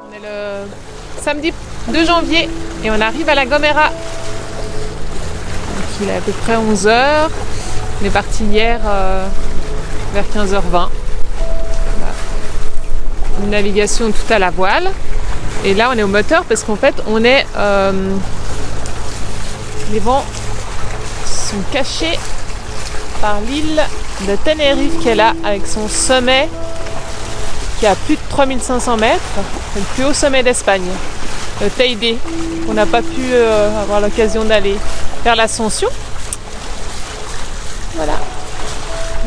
On est le samedi 2 janvier et on arrive à La Gomera. Donc il est à peu près 11h. On est parti hier vers 15h20. Voilà. Une navigation tout à la voile. Et là on est au moteur parce qu'en fait on est... les vents sont cachés par l'île de Tenerife qui est là avec son sommet qui a plus de 3500 mètres, c'est le plus haut sommet d'Espagne, le Teide. On n'a pas pu avoir l'occasion d'aller faire l'ascension. Voilà.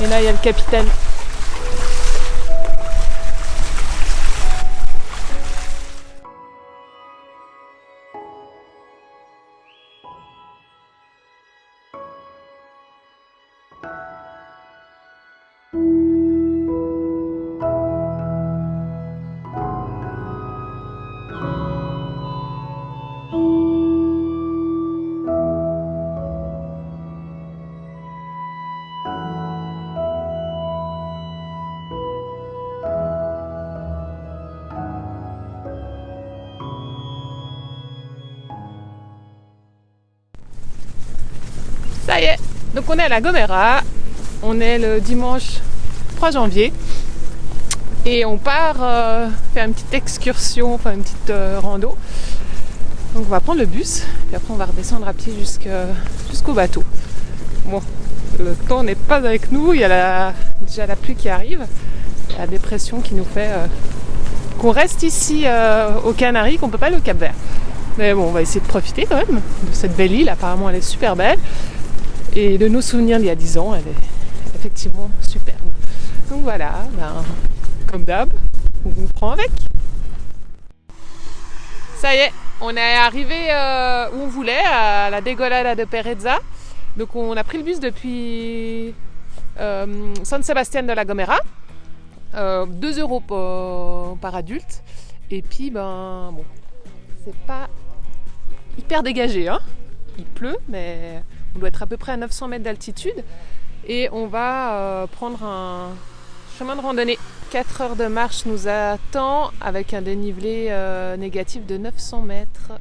Et là il y a le capitaine. Ça y est, donc on est à La Gomera, on est le dimanche 3 janvier et on part faire une petite excursion, enfin une petite rando. Donc on va prendre le bus et après on va redescendre à pied jusqu'au bateau. Bon, le temps n'est pas avec nous, il y a déjà la pluie qui arrive, la dépression qui nous fait qu'on reste ici aux Canaries, qu'on ne peut pas aller au Cap-Vert. Mais bon, on va essayer de profiter quand même de cette belle île, apparemment elle est super belle. Et de nos souvenirs d'il y a 10 ans, elle est effectivement superbe. Donc voilà, comme d'hab, on vous prend avec. Ça y est, on est arrivé où on voulait, à la Degolada de Pereza. Donc on a pris le bus depuis San Sebastián de La Gomera, 2 € par adulte. Et puis bon, c'est pas hyper dégagé, hein. Il pleut, mais on doit être à peu près à 900 mètres d'altitude. Et on va prendre un chemin de randonnée. 4 heures de marche nous attend avec un dénivelé négatif de 900 mètres.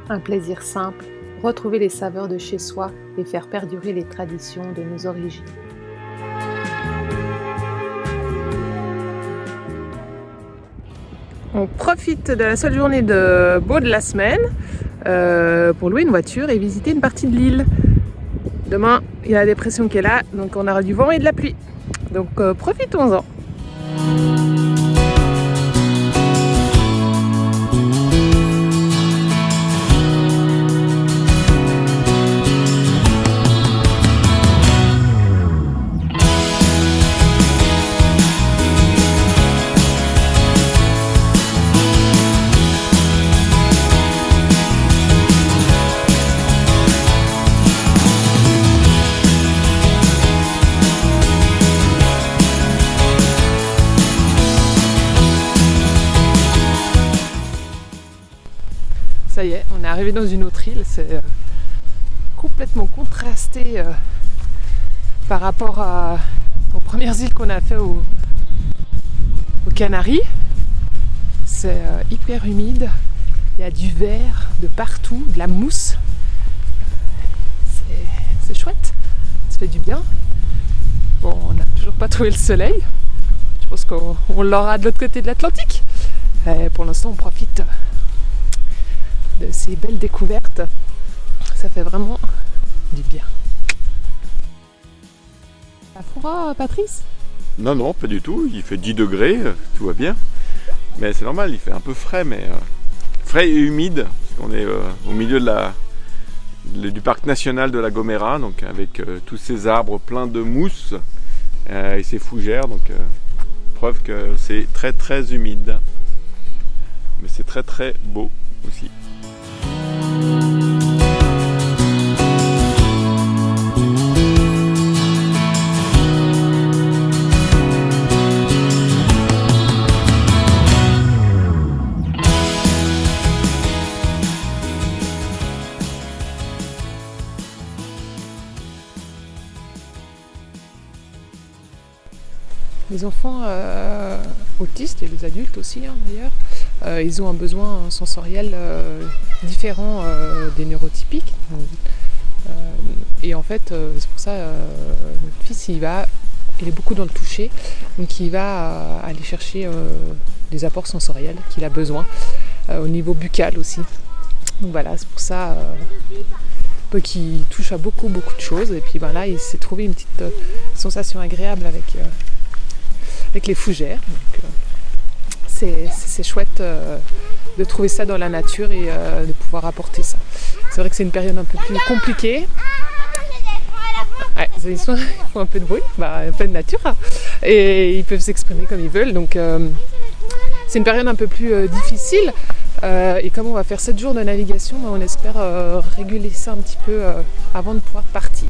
Un plaisir simple, retrouver les saveurs de chez soi et faire perdurer les traditions de nos origines. On profite de la seule journée de beau de la semaine pour louer une voiture et visiter une partie de l'île. Demain, il y a la dépression qui est là, donc on aura du vent et de la pluie. Donc profitons-en. Ça y est, on est arrivé dans une autre île, c'est complètement contrasté par rapport aux premières îles qu'on a fait aux Canaries. C'est hyper humide Il y a du verre de partout, de la mousse. C'est chouette, ça fait du bien. Bon, on n'a toujours pas trouvé le soleil. Je pense qu'on l'aura de l'autre côté de l'Atlantique. Pour l'instant, on profite de ces belles découvertes. Ça fait vraiment du bien. Ça froid, Patrice? Non, pas du tout. Il fait 10 degrés, tout va bien. Mais c'est normal, il fait un peu frais, mais frais et humide. Parce qu'on est au milieu du parc national de la Gomera, donc avec tous ces arbres pleins de mousse et ces fougères. Donc, preuve que c'est très très humide. Mais c'est très très beau aussi. Les enfants autistes et les adultes aussi d'ailleurs, ils ont un besoin sensoriel différent des neurotypiques. Et en fait, c'est pour ça notre fils il est beaucoup dans le toucher, donc il va aller chercher des apports sensoriels qu'il a besoin au niveau buccal aussi. Donc voilà, c'est pour ça qu'il touche à beaucoup de choses. Et puis là, il s'est trouvé une petite sensation agréable avec les fougères. Donc, c'est chouette de trouver ça dans la nature et de pouvoir apporter ça. C'est vrai que c'est une période un peu plus compliquée. Ouais, ils font un peu de bruit, un peu de nature, hein. Et ils peuvent s'exprimer comme ils veulent. Donc c'est une période un peu plus difficile. Et comme on va faire 7 jours de navigation, on espère réguler ça un petit peu avant de pouvoir partir.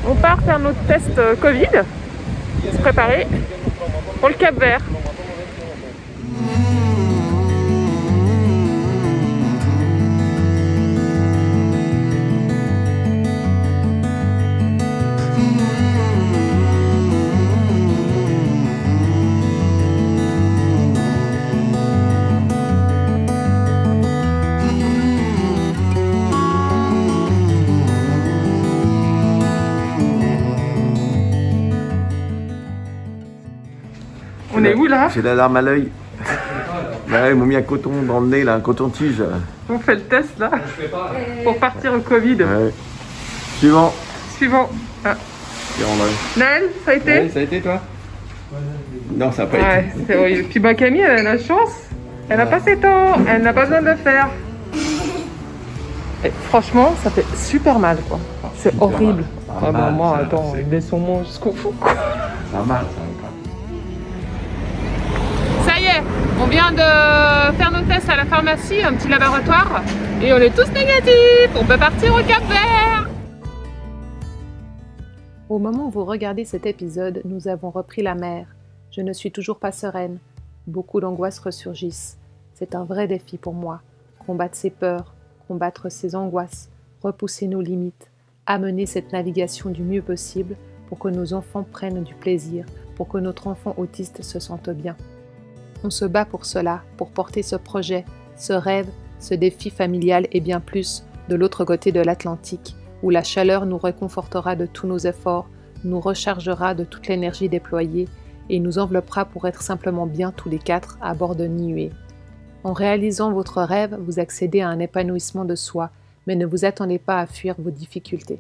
On part faire notre test Covid, se préparer pour le Cap-Vert. On est où là? J'ai la larme à l'œil. Ils m'ont mis un coton dans le nez, là, un coton-tige. On fait le test là pour partir au Covid. Ouais. Suivant. Ah. Naël, ça a été? Ouais, ça a été toi? Non, ça n'a pas été. C'est horrible. Puis Camille, elle a la chance. Elle n'a pas 7 ans. Elle n'a pas besoin de le faire. Et franchement, ça fait super mal quoi. C'est horrible. Moi, attends, il met son mot jusqu'au fou quoi. Pas mal, Ça y est, on vient de faire nos tests à la pharmacie, un petit laboratoire, et on est tous négatifs. On peut partir au Cap-Vert. Au moment où vous regardez cet épisode, nous avons repris la mer. Je ne suis toujours pas sereine. Beaucoup d'angoisses ressurgissent. C'est un vrai défi pour moi. Combattre ses peurs, combattre ses angoisses, repousser nos limites, amener cette navigation du mieux possible pour que nos enfants prennent du plaisir, pour que notre enfant autiste se sente bien. On se bat pour cela, pour porter ce projet, ce rêve, ce défi familial et bien plus de l'autre côté de l'Atlantique, où la chaleur nous réconfortera de tous nos efforts, nous rechargera de toute l'énergie déployée et nous enveloppera pour être simplement bien tous les quatre à bord de Niue. En réalisant votre rêve, vous accédez à un épanouissement de soi, mais ne vous attendez pas à fuir vos difficultés.